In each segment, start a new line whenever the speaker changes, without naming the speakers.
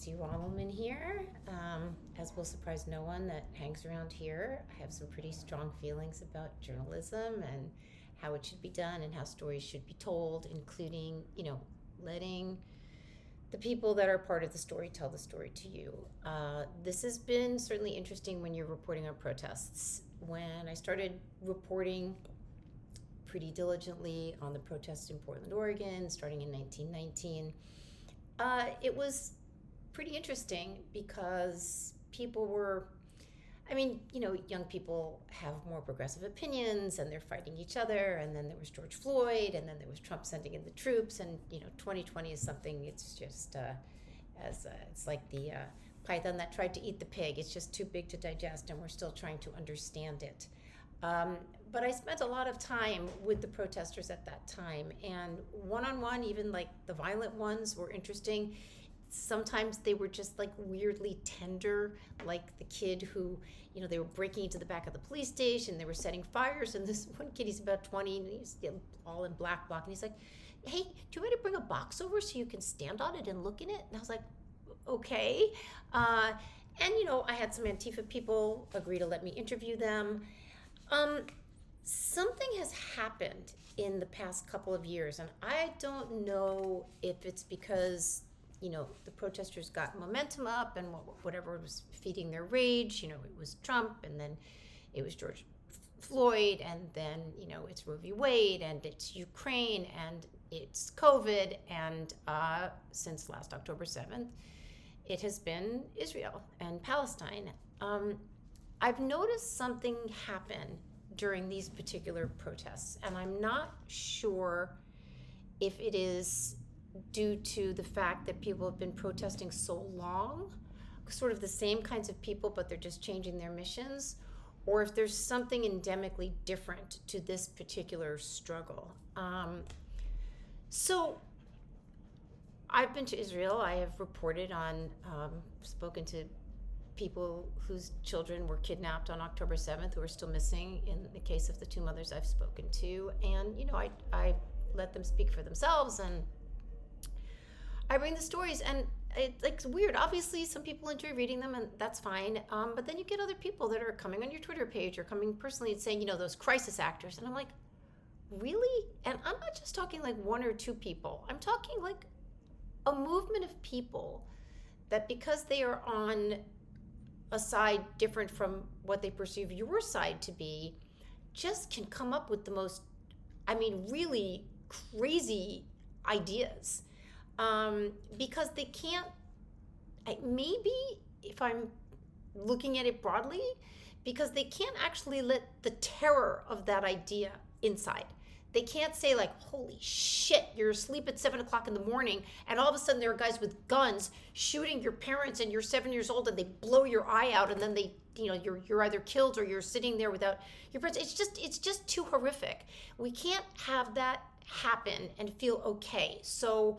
Nancy Rommelmann here. As will surprise no one that hangs around here, I have some pretty strong feelings about journalism and how it should be done and how stories should be told, including, letting the people that are part of the story tell the story to you. This has been certainly interesting when you're reporting on protests. When I started reporting pretty diligently on the protests in Portland, Oregon, starting in 1919, it was pretty interesting because people were, young people have more progressive opinions and they're fighting each other. And then there was George Floyd, and then there was Trump sending in the troops. And, 2020 is something, it's just, it's like the python that tried to eat the pig. It's just too big to digest, and we're still trying to understand it. But I spent a lot of time with the protesters at that time, and one-on-one, even like the violent ones, were interesting. Sometimes they were just like weirdly tender, like the kid who, they were breaking into the back of the police station, they were setting fires, and this one kid, he's about 20, and he's all in black bloc, and he's like, hey, do you want me to bring a box over so you can stand on it and look in it? And I was like, okay. And, I had some Antifa people agree to let me interview them. Something has happened in the past couple of years, and I don't know if it's because, the protesters got momentum up and whatever was feeding their rage. It was Trump, and then it was George Floyd, and then, it's Roe v. Wade, and it's Ukraine, and it's COVID, and since last October 7th, it has been Israel and Palestine. I've noticed something happen during these particular protests, and I'm not sure if it is due to the fact that people have been protesting so long, sort of the same kinds of people, but they're just changing their missions, or if there's something endemically different to this particular struggle. So I've been to Israel. I have reported on, spoken to people whose children were kidnapped on October 7th who are still missing in the case of the two mothers I've spoken to. And, I let them speak for themselves, and I bring the stories, and it's weird. Obviously, some people enjoy reading them, and that's fine. But then you get other people that are coming on your Twitter page or coming personally and saying, those crisis actors. And I'm like, really? And I'm not just talking like one or two people. I'm talking like a movement of people that, because they are on a side different from what they perceive your side to be, just can come up with the most, really crazy ideas. Because they can't, maybe if I'm looking at it broadly, because they can't actually let the terror of that idea inside. They can't say like, holy shit, you're asleep at 7 o'clock in the morning, and all of a sudden there are guys with guns shooting your parents, and you're 7 years old, and they blow your eye out, and then they, you're either killed or you're sitting there without your parents. It's just too horrific. We can't have that happen and feel okay. So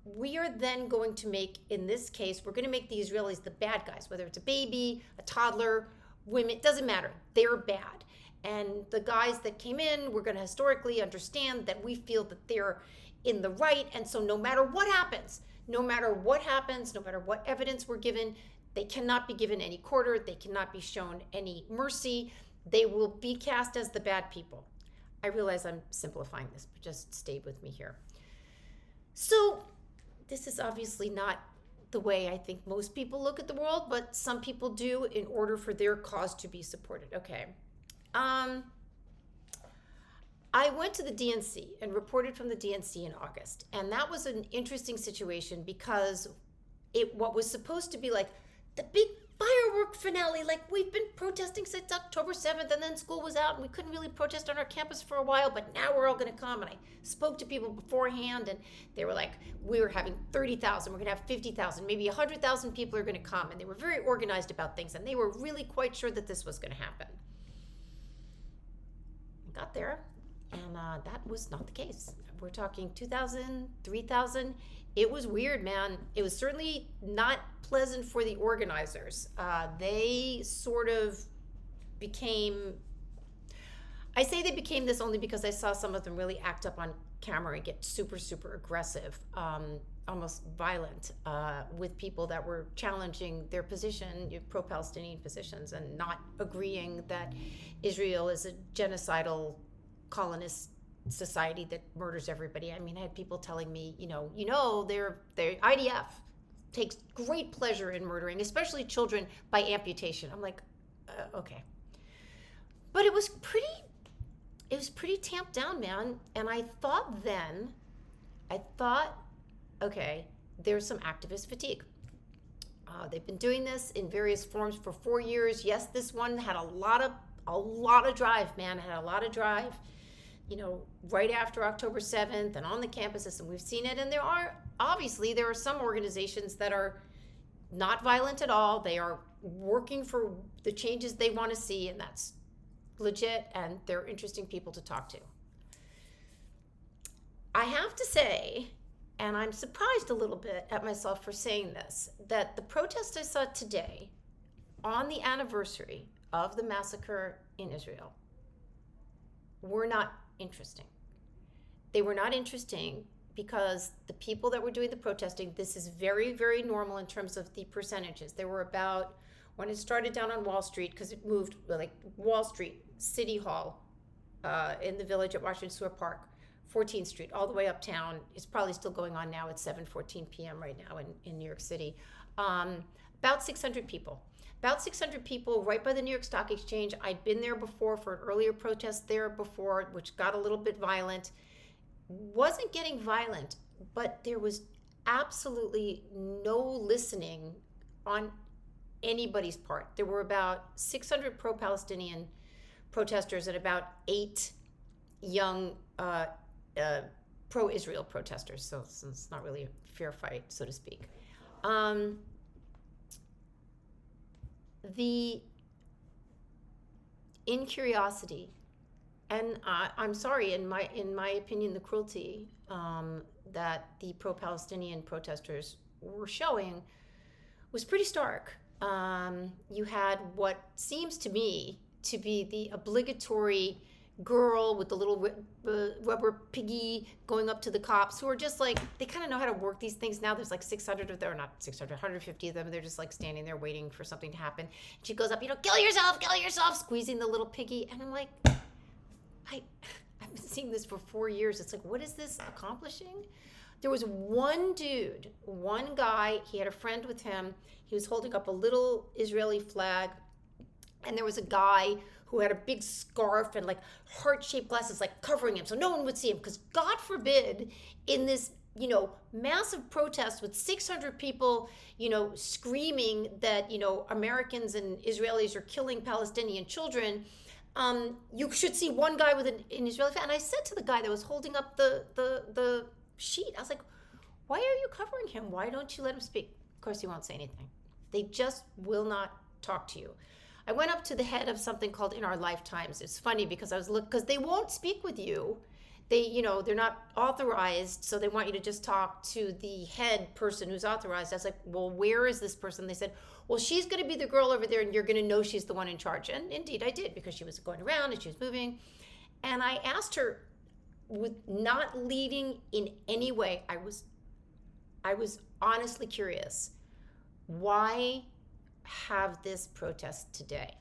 we are then going to make, in this case, we're going to make the Israelis the bad guys, whether it's a baby, a toddler, women, it doesn't matter. They're bad. And the guys that came in, we're going to historically understand that we feel that they're in the right. And so no matter what happens, no matter what evidence we're given, they cannot be given any quarter. They cannot be shown any mercy. They will be cast as the bad people. I realize I'm simplifying this, but just stay with me here. So this is obviously not the way I think most people look at the world, but some people do in order for their cause to be supported. Okay. I went to the DNC and reported from the DNC in August, and that was an interesting situation because what was supposed to be like the big firework finale, like we've been protesting since October 7th, and then school was out and we couldn't really protest on our campus for a while, but now we're all going to come. And I spoke to people beforehand, and they were like, we were having 30,000, we're going to have 50,000, maybe 100,000 people are going to come, and they were very organized about things, and they were really quite sure that this was going to happen. I got there, and that was not the case. We're talking 2,000, 3,000. It was weird, man. It was certainly not pleasant for the organizers. They sort of became, I say they became this only because I saw some of them really act up on camera and get super, super aggressive almost violent with people that were challenging their position, pro-Palestinian positions, and not agreeing that Israel is a genocidal colonist society that murders everybody. I mean, I had people telling me, they're IDF takes great pleasure in murdering, especially children, by amputation. I'm like, okay. But it was pretty tamped down, man. And I thought, okay, there's some activist fatigue. They've been doing this in various forms for 4 years. Yes, this one had a lot of drive, man. It had a lot of drive, right after October 7th and on the campuses, and we've seen it. And there are some organizations that are not violent at all. They are working for the changes they want to see, and that's legit, and they're interesting people to talk to. I have to say, and I'm surprised a little bit at myself for saying this, that the protests I saw today on the anniversary of the massacre in Israel were not interesting. They were not interesting because the people that were doing the protesting, this is very, very normal in terms of the percentages. There were about, when it started down on Wall Street, because it moved, like Wall Street, City Hall, in the Village at Washington Square Park, 14th Street, all the way uptown. It's probably still going on now. It's 7:14 p.m. right now in New York City. About 600 people. About 600 people right by the New York Stock Exchange. I'd been there before for an earlier protest there before, which got a little bit violent. Wasn't getting violent, but there was absolutely no listening on anybody's part. There were about 600 pro-Palestinian protesters and about 8 young pro-Israel protesters. So it's not really a fair fight, so to speak. The incuriosity, and I'm sorry, in my opinion, the cruelty that the pro-Palestinian protesters were showing was pretty stark. You had what seems to me to be the obligatory girl with the little rubber piggy going up to the cops, who are just like, they kind of know how to work these things now. There's like 600 of them, or not 600, 150 of them. They're just like standing there waiting for something to happen. And she goes up, kill yourself, squeezing the little piggy. And I'm like, I've been seeing this for 4 years. It's like, what is this accomplishing? There was one guy, he had a friend with him. He was holding up a little Israeli flag. And there was a guy who had a big scarf and like heart-shaped glasses, like covering him so no one would see him. Because God forbid, in this, massive protest with 600 people, screaming that, Americans and Israelis are killing Palestinian children, you should see one guy with an Israeli flag. And I said to the guy that was holding up the sheet, I was like, why are you covering him? Why don't you let him speak? Of course, he won't say anything. They just will not talk to you. I went up to the head of something called In Our Lifetimes. It's funny because because they won't speak with you. They, they're not authorized, so they want you to just talk to the head person who's authorized. I was like, well, where is this person? They said, well, she's going to be the girl over there, and you're going to know she's the one in charge. And indeed, I did, because she was going around and she was moving. And I asked her, with not leading in any way, I was honestly curious, why have this protest today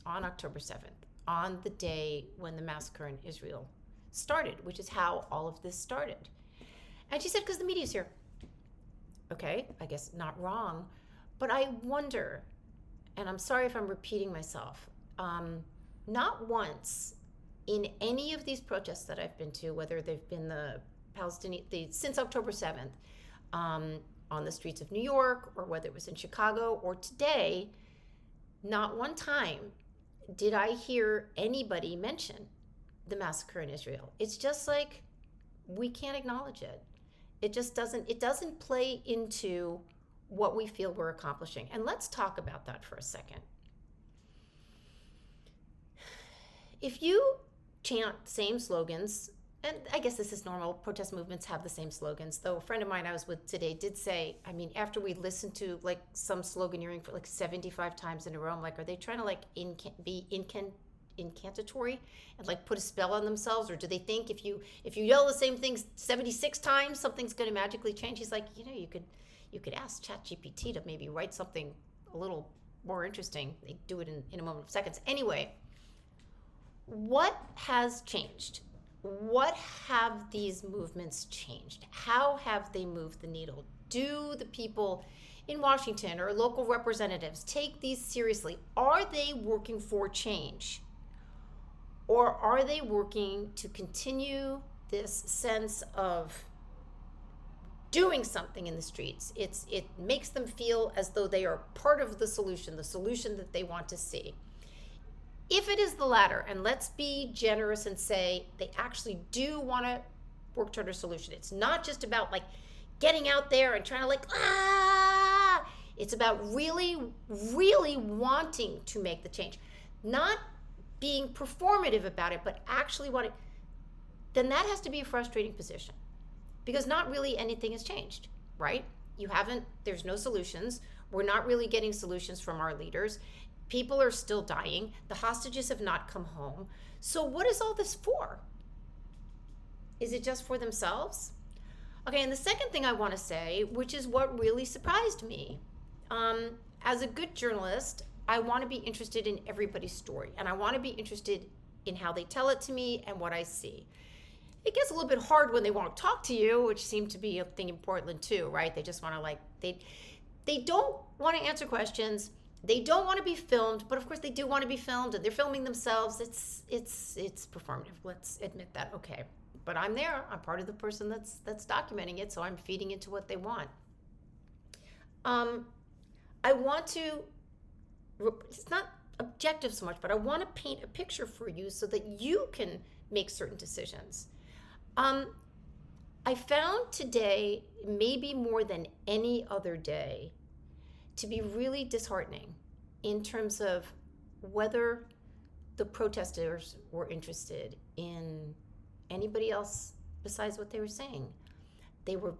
on October 7th, on the day when the massacre in Israel started, which is how all of this started? And she said, because the media's here. Okay, I guess not wrong, but I wonder, and I'm sorry if I'm repeating myself, not once in any of these protests that I've been to, whether they've been since October 7th, on the streets of New York, or whether it was in Chicago or today, not one time did I hear anybody mention the massacre in Israel. It's just like, we can't acknowledge it. It doesn't play into what we feel we're accomplishing. And let's talk about that for a second. If you chant same slogans, and I guess this is normal, protest movements have the same slogans, though a friend of mine I was with today did say, after we listened to some sloganeering for 75 times in a row, I'm like, are they trying to be incantatory and like put a spell on themselves? Or do they think if you yell the same thing 76 times, something's going to magically change? He's like, you could ask ChatGPT to maybe write something a little more interesting. They do it in a moment of seconds. Anyway, what has changed? What have these movements changed? How have they moved the needle? Do the people in Washington or local representatives take these seriously? Are they working for change? Or are they working to continue this sense of doing something in the streets? It makes them feel as though they are part of the solution that they want to see. If it is the latter, and let's be generous and say they actually do want to work toward a solution. It's not just about like getting out there and trying to like, it's about really, really wanting to make the change. Not being performative about it, but actually wanting, then that has to be a frustrating position. Because not really anything has changed, right? There's no solutions. We're not really getting solutions from our leaders. People are still dying. The hostages have not come home. So what is all this for? Is it just for themselves? Okay, and the second thing I want to say, which is what really surprised me, as a good journalist, I want to be interested in everybody's story, and I want to be interested in how they tell it to me and what I see. It gets a little bit hard when they won't talk to you, which seemed to be a thing in Portland too, right? They just want to they don't want to answer questions. They don't want to be filmed, but of course they do want to be filmed, and they're filming themselves. It's performative. Let's admit that. Okay, but I'm there. I'm part of the person that's documenting it, so I'm feeding into what they want. I want to. It's not objective so much, but I want to paint a picture for you so that you can make certain decisions. I found today, maybe more than any other day, to be really disheartening in terms of whether the protesters were interested in anybody else besides what they were saying. They were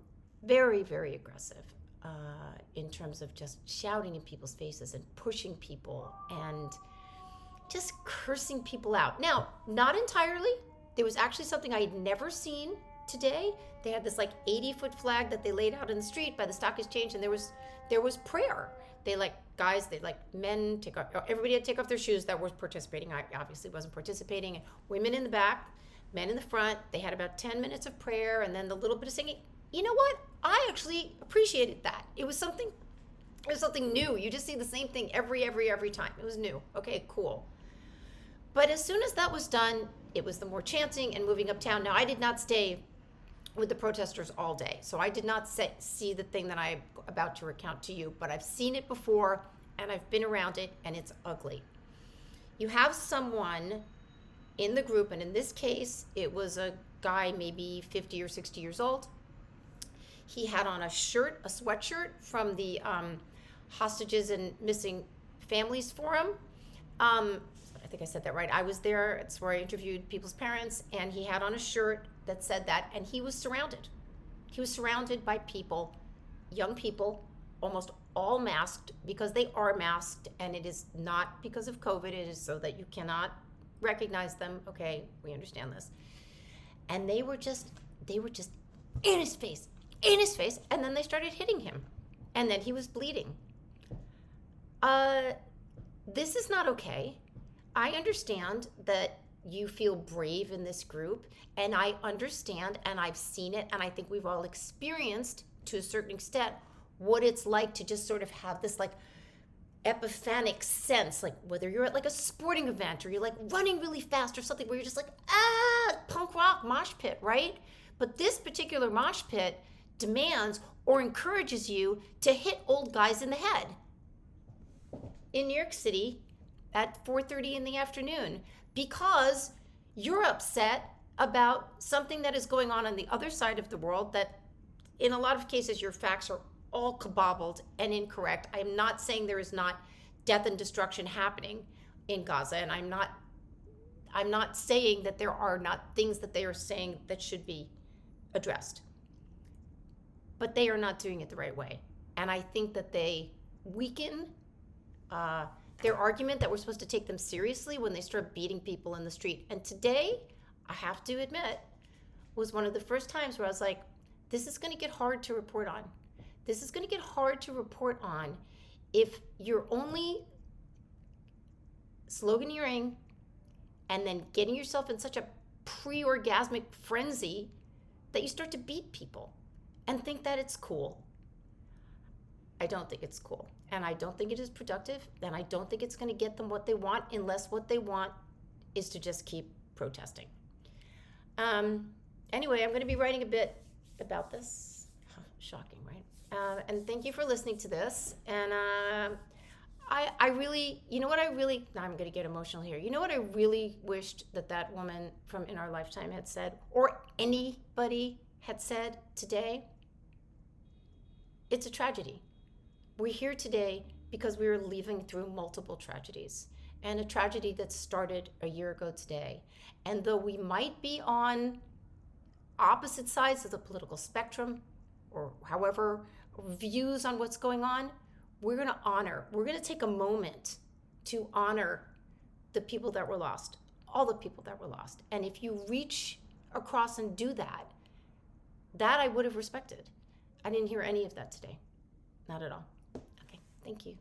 very, very aggressive in terms of just shouting in people's faces and pushing people and just cursing people out. Now, not entirely. There was actually something I had never seen today. They had this like 80-foot flag that they laid out in the street by the stock exchange, and there was prayer. Men take off, everybody had to take off their shoes that were participating. I obviously wasn't participating. Women in the back, men in the front. They had about 10 minutes of prayer and then the little bit of singing. You know what? I actually appreciated that. It was something new. You just see the same thing every time. It was new. Okay, cool. But as soon as that was done, it was the more chanting and moving uptown. Now, I did not stay with the protesters all day, so I did not see the thing that I'm about to recount to you, but I've seen it before, and I've been around it, and it's ugly. You have someone in the group, and in this case, it was a guy maybe 50 or 60 years old. He had on a sweatshirt from the Hostages and Missing Families Forum. I think I said that right. I was there. It's where I interviewed people's parents, and he had on a shirt that said that, and he was surrounded. He was surrounded by people, young people, almost all masked, because they are masked, and it is not because of COVID. It is so that you cannot recognize them. Okay, we understand this. And they were just in his face, and then they started hitting him, and then he was bleeding. This is not okay. I understand that you feel brave in this group, and I understand, and I've seen it, and I think we've all experienced to a certain extent what it's like to just sort of have this like epiphanic sense, like whether you're at like a sporting event or you're like running really fast or something where you're just like, punk rock mosh pit, right? But this particular mosh pit demands or encourages you to hit old guys in the head. In New York City at 4:30 in the afternoon, because you're upset about something that is going on the other side of the world that in a lot of cases your facts are all kabobbled and incorrect. I am not saying there is not death and destruction happening in Gaza, and I'm not saying that there are not things that they are saying that should be addressed. But they are not doing it the right way. And I think that they weaken their argument that we're supposed to take them seriously when they start beating people in the street. And today, I have to admit, was one of the first times where I was like, this is going to get hard to report on. This is going to get hard to report on if you're only sloganeering and then getting yourself in such a pre-orgasmic frenzy that you start to beat people and think that it's cool. I don't think it's cool. And I don't think it is productive. And I don't think it's going to get them what they want, unless what they want is to just keep protesting. Anyway, I'm going to be writing a bit about this. Shocking, right? And thank you for listening to this. And I really, you know what I really, now I'm going to get emotional here. You know what I really wished that woman from In Our Lifetime had said, or anybody had said today? It's a tragedy. We're here today because we were living through multiple tragedies, and a tragedy that started a year ago today. And though we might be on opposite sides of the political spectrum, or however, views on what's going on, we're going to take a moment to honor the people that were lost, all the people that were lost. And if you reach across and do that I would have respected. I didn't hear any of that today. Not at all. Okay, thank you.